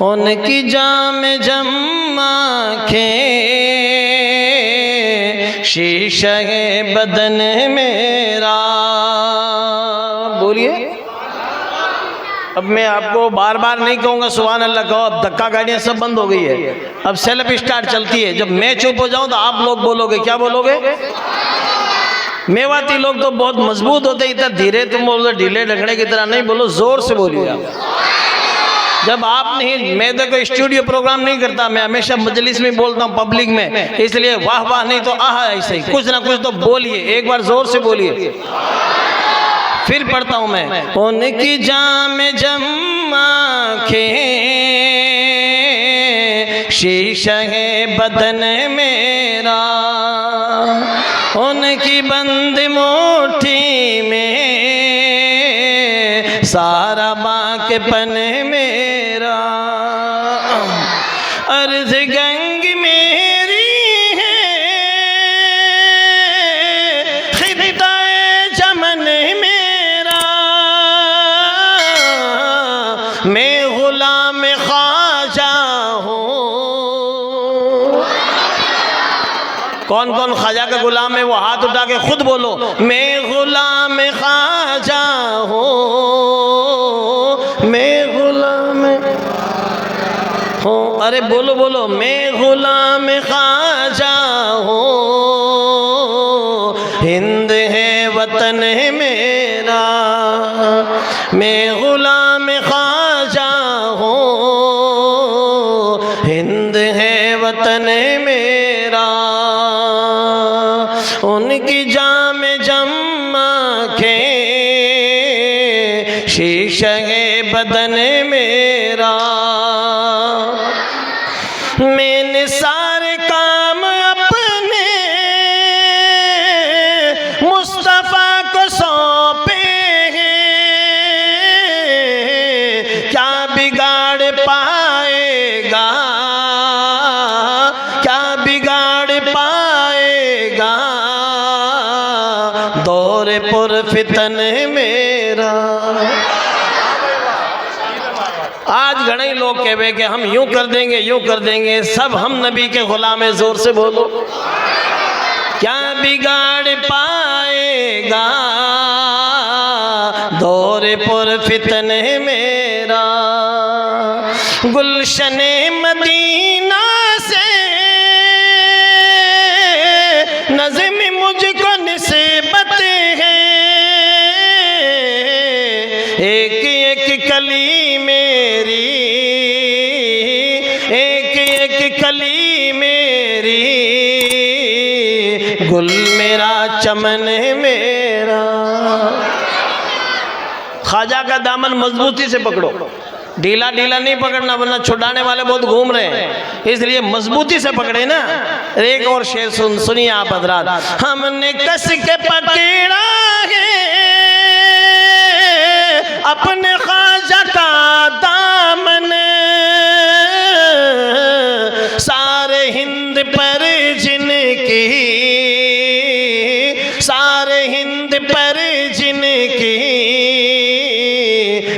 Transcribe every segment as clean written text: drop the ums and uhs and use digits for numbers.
उनकी जाम जम्मा खे शीशे बदन मेरा। बोलिए। अब मैं आपको बार बार नहीं कहूँगा सुभान अल्लाह कहो, अब धक्का गाड़ियाँ सब बंद हो गई है, अब सेल्फ स्टार्ट चलती है। जब मैं चुप हो जाऊँ तो आप लोग बोलोगे, क्या बोलोगे? मेवाती लोग तो बहुत मजबूत होते, इतना धीरे तुम बोलो, ढीले ढकड़े की तरह नहीं बोलो, जोर से बोलिए आप। जब आप नहीं, मैं तो कोई स्टूडियो प्रोग्राम नहीं करता, मैं हमेशा मजलिस में बोलता हूँ, पब्लिक में, इसलिए वाह वाह नहीं तो आह ऐसे ही कुछ ना कुछ तो बोलिए, एक बार जोर से बोलिए। फिर पढ़ता हूँ मैं, उनकी जाम जम्मा खे शीशे बदन मेरा, उनकी बंद मुट्ठी में सारा बाक़पन मेरा। अर्ज़ गंग मेरी है, खित्ता-ए चमन मेरा, मैं गुलाम ख्वाजा हूँ। कौन कौन ख्वाजा का गुलाम है वो हाथ उठा के खुद बोलो, मैं गुलाम ख्वाजा हूँ, मैं गुलाम हूँ। अरे बोलो बोलो, मैं गुलाम ख्वाजा हूँ, हिंद है वतन है मेरा, मैं गुलाम ख्वाजा हूँ, हिंद है वतन मेरा। उनकी जाम जम्मा खे शीशे बदन मेरा, मैंने सारे काम अपने मुस्तफ़ा को सौंपे हैं, क्या बिगाड़ पाएगा, क्या बिगाड़ पाएगा दौर पुर फितन मेरा। आज घणे लोग कहवे कि हम यूं कर देंगे यूं कर देंगे, सब हम नबी के गुलाम हैं, जोर से बोलो। क्या बिगाड़ पाएगा दौर पुर फितन मेरा, गुलशने मदीना से नज़्म मुझको निस्बत है, एक एक कली मेरी, एक एक कली मेरी, गुल मेरा चमन मेरा। ख्वाजा का दामन मजबूती से पकड़ो, ढीला ढीला नहीं पकड़ना, वरना छुड़ाने वाले बहुत घूम रहे हैं, इसलिए मजबूती से पकड़े ना। एक और शेर सुनिए आप हजरात, हमने कस के पकड़ा है अपने ख्वाजा का दामन, सारे हिंद पर जिनकी, सारे हिंद पर जिनकी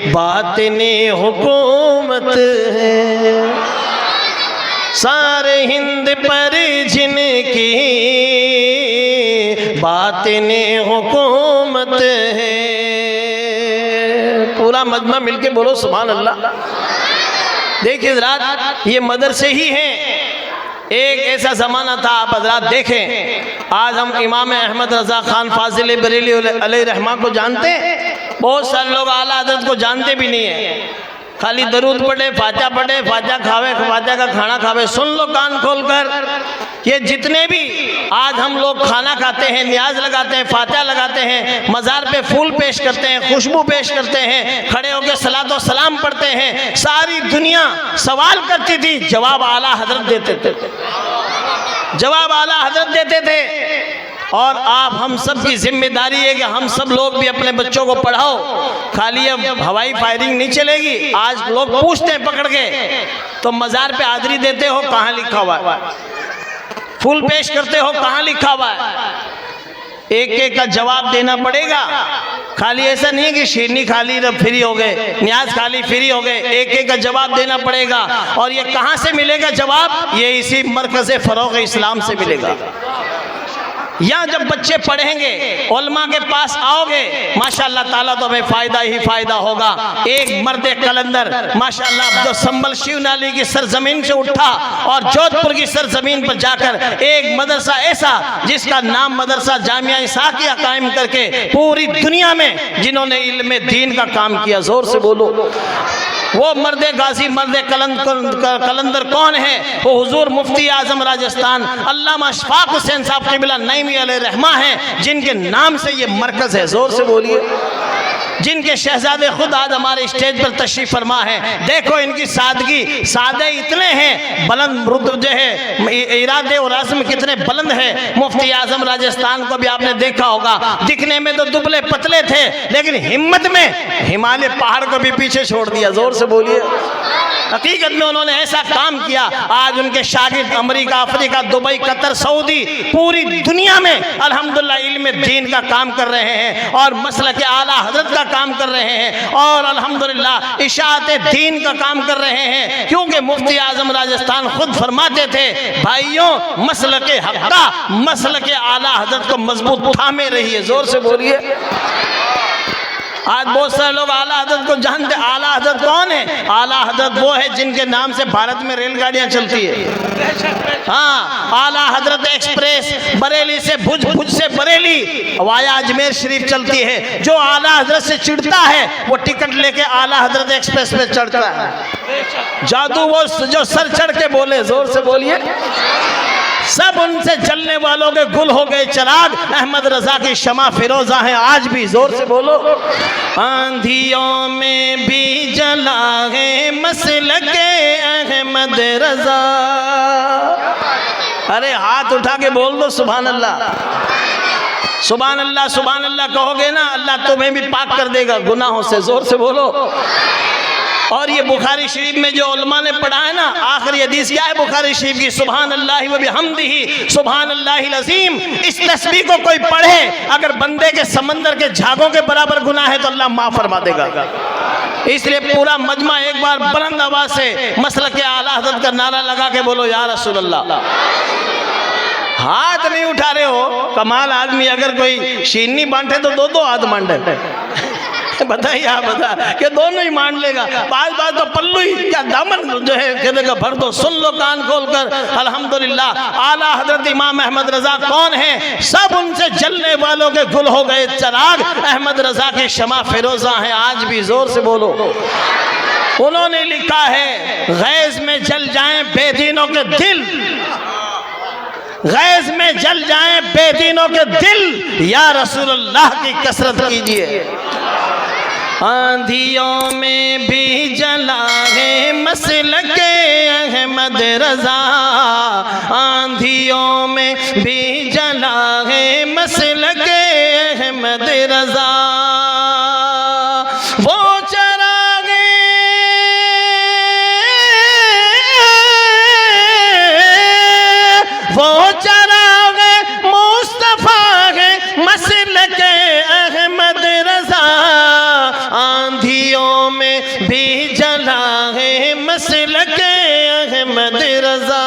बातिनी हुकूमत है, सारे हिंद पर जिनकी बातिनी हुकूमत है। पूरा मजमा मिलके बोलो सुभान अल्लाह। देखिए हज़रात, ये मदरसे ही हैं। एक ऐसा ज़माना था, आप हज़रात देखें, आज हम इमाम अहमद रज़ा ख़ान फ़ाज़िल बरेली अलैहि रहमा को जानते हैं, बहुत सारे लोग आला हज़रत को जानते भी नहीं है, खाली दरूद पढ़े, फातिहा पढ़े, फातिहा खावे, फातिहा का खाना खावे। सुन लो कान खोल कर, ये जितने भी आज हम लोग खाना खाते हैं, न्याज लगाते हैं, फातिहा लगाते हैं, मज़ार पे फूल पेश करते हैं, खुशबू पेश करते हैं, खड़े होकर सलात व सलाम पढ़ते हैं, सारी दुनिया सवाल करती थी, जवाब आला हज़रत देते थे, जवाब आला हज़रत देते थे। और आप हम सब की जिम्मेदारी है कि हम सब लोग भी अपने बच्चों को पढ़ाओ। खाली अब हवाई फायरिंग नहीं चलेगी। आज लोग पूछते हैं पकड़ के, तो मज़ार पे हाजिरी देते हो, कहाँ लिखा हुआ है? फूल पेश करते हो, कहाँ लिखा हुआ है? एक एक का जवाब देना पड़ेगा। खाली ऐसा नहीं कि शीरनी खाली फ्री हो गए, न्याज खाली फ्री हो गए, एक एक का जवाब देना पड़ेगा। और ये कहाँ से मिलेगा जवाब? ये इसी मरकज़ फ़रोग़ इस्लाम से मिलेगा। यहाँ जब बच्चे पढ़ेंगे, उलमा के पास आओगे, माशाअल्लाह ताला तो हमें फ़ायदा ही फ़ायदा होगा। एक मर्द कलंदर माशाअल्लाह जो संबल शिव नाली की सरजमीन से उठा और जोधपुर की सरजमीन पर जाकर एक मदरसा ऐसा जिसका नाम मदरसा जामिया इसाकिया कायम करके पूरी दुनिया में जिन्होंने इल्म दीन का काम किया, ज़ोर से बोलो। वो मर्द गाजी मर्द कलंदर कौन है? वो हुजूर मुफ्ती आजम राजस्थान अल्लामा अशफाक हुसैन साहब क़िबला नईमी अलैहि रहमा हैं, जिनके नाम से ये मरकज़ है। ज़ोर से बोलिए। जिनके शहजादे खुद आज हमारे स्टेज पर तशरीफ फरमा है। देखो इनकी सादगी, सादे इतने हैं, बुलंद रुद्र जो है इरादे और आज़म कितने बुलंद है। मुफ्ती आजम राजस्थान को भी आपने देखा होगा, दिखने में तो दुबले पतले थे, लेकिन हिम्मत में हिमालय पहाड़ को भी पीछे छोड़ दिया। जोर से बोलिए। हकीकत में उन्होंने ऐसा काम किया, आज उनके शागिर्द America, Africa, Dubai, Qatar, Saudi, पूरी दुनिया में अल्हम्दुलिल्लाह इल्म दीन का काम कर रहे हैं और मसलक के आला हजरत का काम कर रहे हैं और अल्हम्दुलिल्लाह इशाअत दीन का काम कर रहे हैं। क्योंकि मुफ्ती आजम राजस्थान खुद फरमाते थे, भाइयों मसलक के हक़्क़ा, मसलक के आला हजरत को मजबूत थामे रहिए। जोर से बोलिए। आज बहुत सारे लोग आला हजरत को जानते। आला हजरत कौन है? आला हजरत वो है जिनके नाम से भारत में रेलगाड़ियां चलती है। हाँ, आला हजरत एक्सप्रेस बरेली से भुज, भुज से बरेली वाया अजमेर शरीफ चलती है। जो आला हजरत से चिढ़ता है वो टिकट लेके आला हजरत एक्सप्रेस पे चढ़ता है। जादू वो जो सर चढ़ के बोले, जोर से बोलिए। सब उनसे जलने वालों के गुल हो गए चिराग, अहमद रजा की शमा फिरोजा है आज भी। जोर से बोलो। आंधियों में भी जला है मसलके अहमद रजा। अरे हाथ उठा के बोल दो सुभान अल्लाह। सुभान अल्लाह, सुभान अल्लाह कहोगे ना, अल्लाह तुम्हें भी पाक कर देगा गुनाहों से। जोर से बोलो। और ये बुखारी शरीफ में जो उलमा ने पढ़ा है ना, आखिरी हदीस क्या है बुखारी शरीफ की? सुभान अल्लाह व बिहम्दिही सुभान अल्लाहिल अज़ीम। इस तस्बीह को कोई पढ़े, अगर बंदे के समंदर के झागों के बराबर गुनाह है तो अल्लाह माफ़ फरमा देगा। इसलिए पूरा मजमा एक बार बुलंद आवाज से मसलक के आला हज़रत का नारा लगा के बोलो या रसूल अल्लाह। हाथ नहीं उठा रहे हो, कमाल आदमी। अगर कोई शीनी बांटे तो दो दो हाथ मांडे। बताइए आप, बता कि दोनों ही मान लेगा। बात बात तो पल्लू ही क्या दामन जो है कहने का भर दो। सुन लो कान खोल कर। अल्हम्दुलिल्लाह आला हजरत इमाम अहमद रजा कौन है? सब उनसे जलने वालों के गुल हो गए चिराग, अहमद रजा की शमा फिरोजा है आज भी। जोर से बोलो। उन्होंने लिखा है, गैज़ में जल जाएं बेदीनों के दिल, गैज़ में जल जाएं बेदीनों के दिल, या रसूलुल्लाह की कसरत कीजिए। आंधियों में भी जला है मसलके अहमद रजा, आंधियों में भी जला है मसलके अहमद रजा। वो चरागे वो चरागे मुस्तफा है मसलके अहमद रजा, आंधियों में भी जला है मसलके अहमद रजा।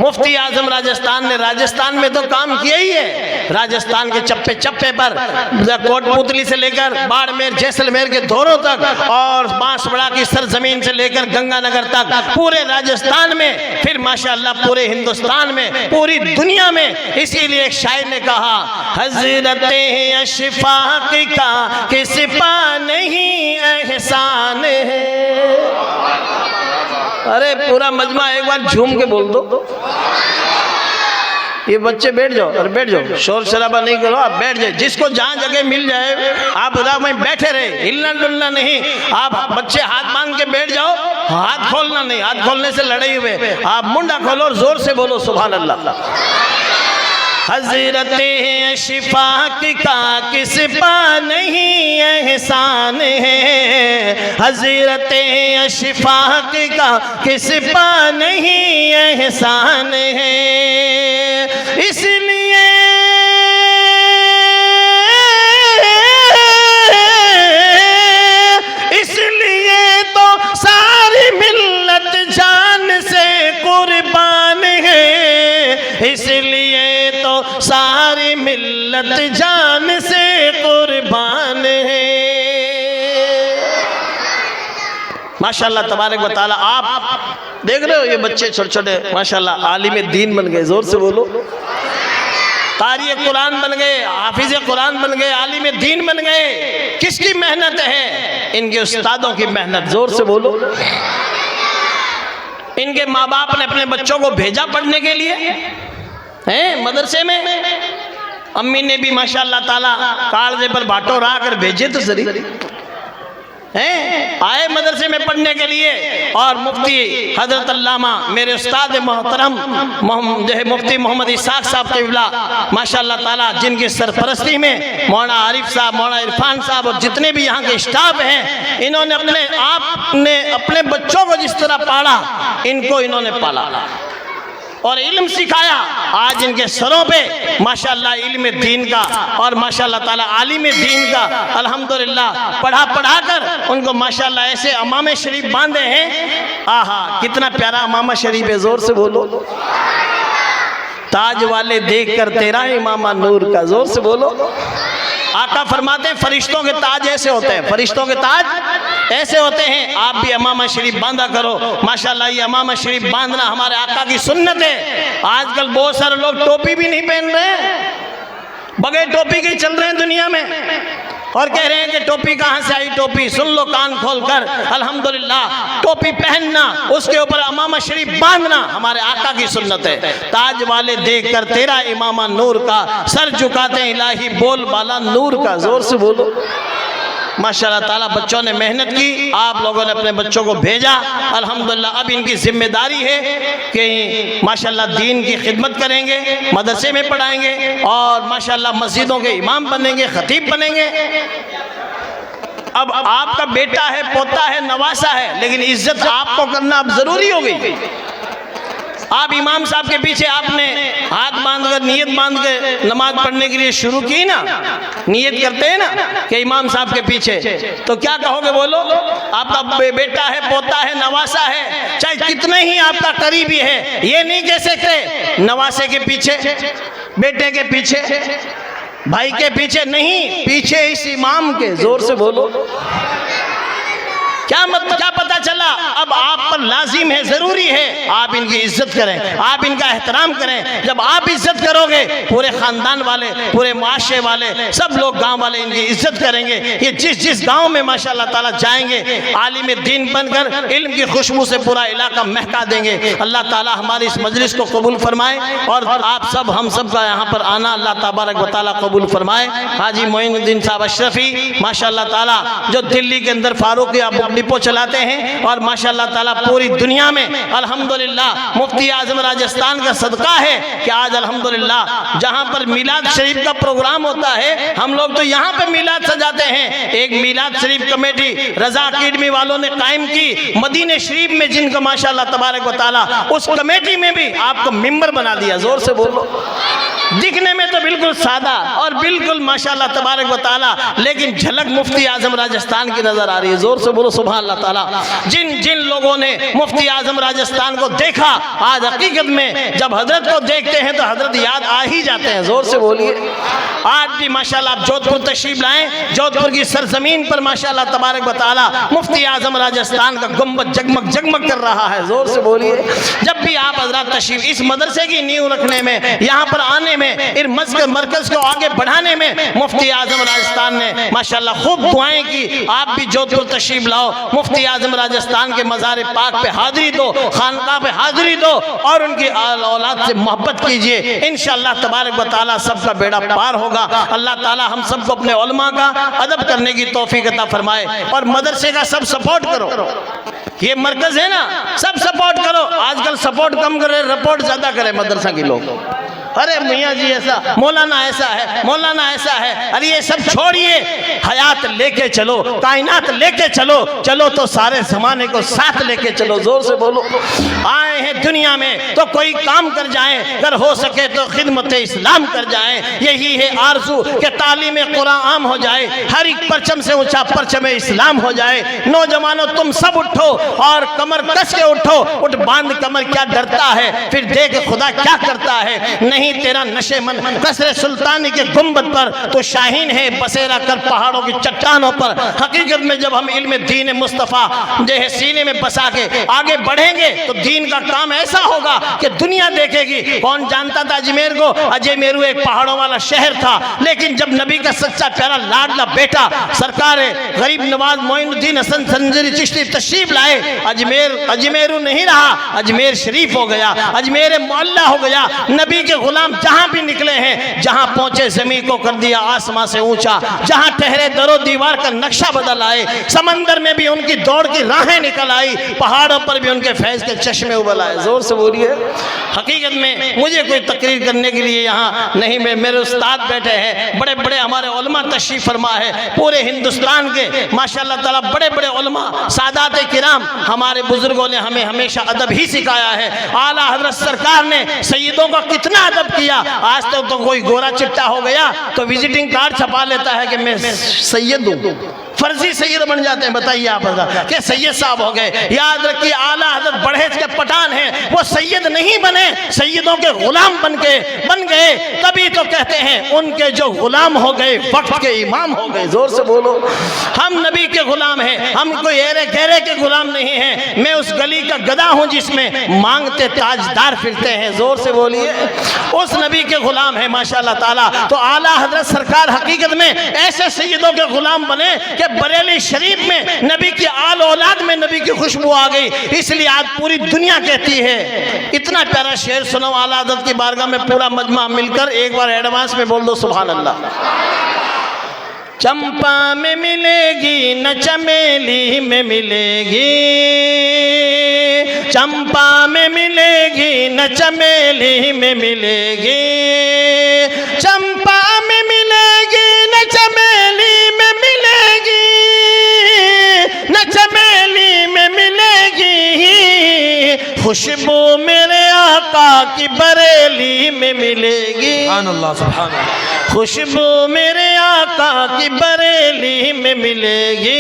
मुफ्ती आजम राजस्थान ने राजस्थान में तो काम किया ही है। राजस्थान के चप्पे चप्पे पर कोटपुतली से लेकर बाड़मेर जैसलमेर के धोरों तक और बांसवाड़ा की सरजमीन से लेकर गंगानगर तक पूरे राजस्थान में, फिर माशाअल्लाह पूरे हिंदुस्तान में, पूरी दुनिया में। इसीलिए एक शायर ने कहा, हजरत अशफाक का किस पा नहीं एहसान है। अरे पूरा मजमा एक बार झूम के बोल दो। ये बच्चे बैठ जाओ, अरे बैठ जाओ, शोर शराबा नहीं करो, आप बैठ जाए। जिसको जहाँ जगह मिल जाए आप में बैठे रहे, हिलना डुलना नहीं। आप बच्चे हाथ मांग के बैठ जाओ, हाथ खोलना नहीं, हाथ खोलने से लड़े हुए। आप मुंडा खोलो और जोर से बोलो सुभान अल्लाह। हजरत अशफाक का किस पा नहीं एहसान है, हजरत अशफाक का किस पा नहीं एहसान है। इसलिए इसलिए तो सारी मिल्लत जान से कुर्बान है। माशाल्लाह तबारक व तआला। आप देख रहे हो ये बच्चे छोटे छोटे माशाल्लाह आलिम दीन बन गए, जोर से बोलो। कारी कुरान बन गए, हाफिज कुरान बन गए, आलिम दीन बन गए। किसकी मेहनत है? इनके उस्तादों की मेहनत, जोर से बोलो। इनके माँ बाप ने अपने बच्चों को भेजा पढ़ने के लिए हैं मदरसे में। अम्मी ने भी माशाल्लाह ताला कालजे पर बाटो रहा कर भेजे तो सही हैं, आए मदरसे में पढ़ने के लिए। और मुफ्ती हजरत अल्लामा मेरे उस्ताद मोहतरम जो है मुफ्ती मोहम्मद इसाक साहब क़िबला माशाल्लाह ताला, जिनकी सरपरस्ती में मौलाना आरिफ साहब, मौलाना इरफान साहब और जितने भी यहाँ के स्टाफ हैं, इन्होंने अपने बच्चों को जिस तरह पाला, इनको इन्होंने पाला और इल्म सिखाया। आज इनके सरों पे माशाल्लाह इल्म दीन का और माशाल्लाह ताला आलिम दीन का अल्हम्दुलिल्लाह पढ़ा कर उनको माशाल्लाह ऐसे अमामे शरीफ बांधे हैं। आहा, कितना प्यारा अमामा शरीफ है, जोर से बोलो। ताज वाले देख कर तेरा इमामा नूर का, जोर से बोलो। आका फरमाते हैं फरिश्तों के ताज ऐसे होते हैं, फरिश्तों के ताज ऐसे होते हैं। आप भी अमामा शरीफ बांधा करो माशाल्लाह। ये अमामा शरीफ बांधना हमारे आका की सुन्नत है। आजकल बहुत सारे लोग टोपी भी नहीं पहन रहे हैं, बगैर टोपी के चल रहे हैं दुनिया में और कह रहे हैं कि टोपी कहाँ से आई टोपी। सुन लो कान खोल कर, अल्हम्दुलिल्लाह टोपी पहनना, उसके ऊपर अमामा शरीफ बांधना हमारे आका की सुन्नत है। ताज वाले देख कर तेरा इमामा नूर का, सर झुकाते इलाही बोल बाला नूर का, जोर से बोलो। माशाल्लाह ताला बच्चों ने मेहनत की, आप लोगों ने अपने बच्चों को भेजा अल्हम्दुलिल्लाह। अब इनकी जिम्मेदारी है कि माशाल्लाह दीन की खिदमत करेंगे, मदरसे में पढ़ाएंगे और माशाल्लाह मस्जिदों के इमाम बनेंगे, खतीब बनेंगे। अब आपका बेटा है, पोता है, नवासा है, लेकिन इज्जत आपको करना अब जरूरी हो गई। आप इमाम साहब के पीछे आपने हाथ बांधकर नियत बांध के नमाज पढ़ने के लिए शुरू की ना, नियत करते हैं ना कि इमाम साहब के पीछे, तो क्या कहोगे बोलो? आपका बेटा है, पोता है, नवासा है, चाहे कितने ही आपका करीबी है, ये नहीं कह सकते नवासे के पीछे, बेटे के पीछे, भाई के पीछे नहीं, पीछे इस इमाम के, जोर से बोलो। क्या पता चला? अब आप पर लाजिम है, जरूरी है आप इनकी इज्जत करें, आप इनका एहतराम करें। जब आप इज्जत करोगे पूरे खानदान वाले, पूरे मुआशरे वाले, सब लोग गांव वाले इनकी इज्जत करेंगे। ये जिस गांव में माशाल्लाह ताला जाएंगे आलिम दीन बनकर इल्म की खुशबू से पूरा इलाका महका देंगे। अल्लाह ताला हमारी इस मजलिस को कबूल फरमाए और आप सब हम सब का यहाँ पर आना अल्लाह तबारक व तआला कबूल फरमाए। हाजी मोइनुद्दीन साहब अशरफी माशाल्लाह ताला जो दिल्ली के अंदर फारूकिया बुक डिपो चलाते हैं और माशाल्लाह ताला पूरी दुनिया में अल्हम्दुलिल्लाह मुफ्ती आजम राजस्थान का सदका है कि आज अल्हम्दुलिल्लाह जहाँ पर मिलाद शरीफ का प्रोग्राम होता है, हम लोग तो यहाँ पे मिलाद सजाते हैं। एक मिलाद शरीफ कमेटी रजा अकेडमी वालों ने कायम की मदीने शरीफ में, जिनका माशाल्लाह तबारक व तआला उस कमेटी में भी आपको मिंबर बना दिया, जोर से बोलो। दिखने में तो बिल्कुल सादा और बिल्कुल माशाल्लाह तबारक व तआला, लेकिन झलक मुफ्ती आजम राजस्थान की नजर आ रही है, जोर से बोलो सुभान अल्लाह ताला। जिन लोगों ने मुफ्ती आजम राजस्थान को देखा, आज हकीकत में जब हजरत को देखते हैं तो हजरत याद आ ही जाते हैं, जोर से बोलिए। आज भी माशाल्लाह आप जोधपुर तशरीफ लाएं, जोधपुर की सरजमीन पर माशाल्लाह तबारक व तआला मुफ्ती आजम राजस्थान का गुंबद जगमग जगमग कर रहा है, जोर से बोलिए। जब भी आप हजरत तशरीफ इस मदरसे की नींव रखने में, यहाँ पर आने में, इस मरकज को आगे बढ़ाने में मुफ्ती आजम राजस्थान ने माशाल्लाह खूब दुआएं की। आप भी जोधपुर तशरीफ लाओ, मुफ्ती आजम राजस्थान के मज़ार पाक पे हाजिरी दो, खानका पे हाजिरी दो और उनकी औलाद से मोहब्बत कीजिए। इंशाअल्लाह तबारक व तआला सबका बेड़ा पार होगा। अल्लाह ताला हम सबको अपने उलमा का अदब करने की तौफीक अता फरमाए। और मदरसे का सब सपोर्ट करो, ये मरकज है ना, सब सपोर्ट करो। आजकल सपोर्ट कम करे, रिपोर्ट ज्यादा करे मदरसा के लोग। अरे मियाँ जी ऐसा, मौलाना ऐसा है, मौलाना ऐसा है। अरे ये सब छोड़िए, हयात लेके चलो, कायनात लेके चलो, चलो तो सारे जमाने को साथ लेके चलो। जोर से बोलो। आए हैं दुनिया में तो कोई काम कर जाए, अगर हो सके तो खिदमत इस्लाम कर जाए। यही है आरज़ू कि तालीम कुरान आम हो जाए, हर एक परचम से ऊंचा परचम इस्लाम हो जाए। नौजवानों तुम सब उठो और कमर कस के उठो, उठ बांध कमर, क्या डरता है, फिर देख खुदा क्या करता है। नहीं तेरा नशे मन कसरे सुल्तानी के गुंबद पर, तो शाहीन है बसेरा कर पहाड़ों की चट्टानों पर। हकीकत में जब हम इल्म दीन मुस्तफ़ा जो है सीने में बसा के आगे बढ़ेंगे तो दीन का काम ऐसा होगा कि दुनिया देखेगी। कौन जानता था अजमेर को? अजमेर एक पहाड़ों वाला शहर था, लेकिन जब नबी का सच्चा प्यारा लाडला बेटा सरकार गरीब नवाज मोइनुद्दीन हसन संजरी चिश्ती तशरीफ लाए, अजमेर नहीं रहा, अजमेर शरीफ हो गया, अजमेर मोहल्ला हो गया। नबी के गुलाम जहां भी निकले हैं, जहां पहुंचे जमीन को कर दिया आसमां से ऊंचा, जहां ठहरे दरो दीवार का नक्शा बदल आए। समंदर में भी उनकी दौड़ की राहें निकल आई, पहाड़ों पर भी उनके फैज के चश्मे उबल आए। जोर से बोलिए। हकीकत में मुझे कोई तकरीर करने के लिए यहाँ नहीं, मेरे उस्ताद बैठे हैं, बड़े बड़े हमारे उलमा तशरीफ फरमा है, पूरे हिंदुस्तान के माशाअल्लाह ताला बड़े बड़े उलमा सादात किराम। हमारे बुजुर्गों ने हमें हमेशा अदब ही सिखाया है। आला हजरत सरकार ने सैयदों का कितना अदब किया। आज तक तो कोई गोरा चिट्टा हो गया तो विजिटिंग कार्ड छपा लेता है कि मैं सैयद हूँ, फर्जी सैयद बन जाते हैं। बताइए आप कि सैयद साहब हो गए। याद रखिए आला हजरत बड़हेज के पठान हैं, वो सैयद नहीं बने, सैयदों के गुलाम बन गए। तभी तो कहते हैं उनके जो गुलाम हो गए वक्त के इमाम हो गए। जोर से बोलो। हम नबी के गुलाम हैं, हम कोई एरे गहरे के गुलाम नहीं हैं। मैं उस गली का गधा हूं जिसमें मांगते ताजदार फिरते हैं। जोर से बोलिए। उस नबी के गुलाम है माशाअल्लाह ताला। तो आला हजरत सरकार हकीकत में ऐसे सैयदों के गुलाम बने कि बरेली शरीफ में नबी की आल औलाद में नबी की खुशबू आ गई। इसलिए आज पूरी दुनिया कहती है। इतना प्यारा शेर सुनो आला हज़रत की बारगाह में पूरा मजमा मिलकर एक बार एडवांस में बोल दो सुभान अल्लाह। चंपा में मिलेगी न चमेली में मिलेगी, चंपा में मिलेगी न चमेली में मिलेगी, चंपा में मिलेगी न चमेली में मिलेगी, न चमेली में मिलेगी, खुशबू मेरे आका की बरेली में मिलेगी। सुभान अल्लाह, सुभान अल्लाह। खुशबू मेरे आका की बरेली में मिलेगी।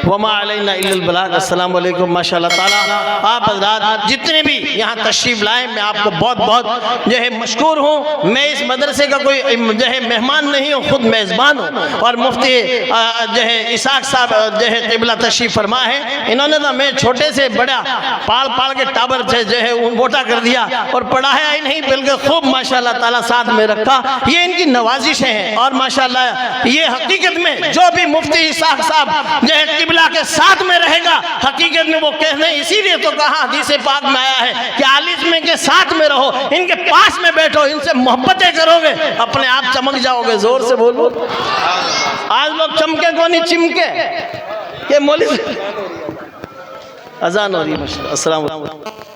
वमा अलैना इल्लल बलाग। अस्सलाम वालेकुम। माशाअल्लाह ताला आप हज़रात जितने भी यहाँ तशरीफ़ लाए, मैं आपको बहुत बहुत जो है मशकूर हूँ। मैं इस मदरसे का कोई जो है मेहमान नहीं हूँ, खुद मेज़बान हूँ। और मुफ्ती जो है इसाक साहब जो है क़िबला तशरीफ़ फरमा है, इन्होंने तो मैं छोटे से बड़ा पाल के टाबर से जो है मोटा कर दिया और पढ़ाया ही नहीं बल्कि खूब माशाअल्लाह ताला साथ में रखा। ये इनकी नवाजिशें हैं। और माशाअल्लाह ये हकीकत में जो भी मुफ्ती इसाक साहब जो है क़िबला के साथ में रहेगा, हकीकत में वो कहने इसीलिए तो कहा हदीस पाक में आया है कि आलिम के साथ में रहो, इनके पास में बैठो, इनसे मोहब्बतें करोगे, अपने आप चमक जाओगे। जोर से बोलो। आज लोग चमके को नहीं चिमके। ये मौलवी अजान हो रही है। अस्सलाम वालेकुम।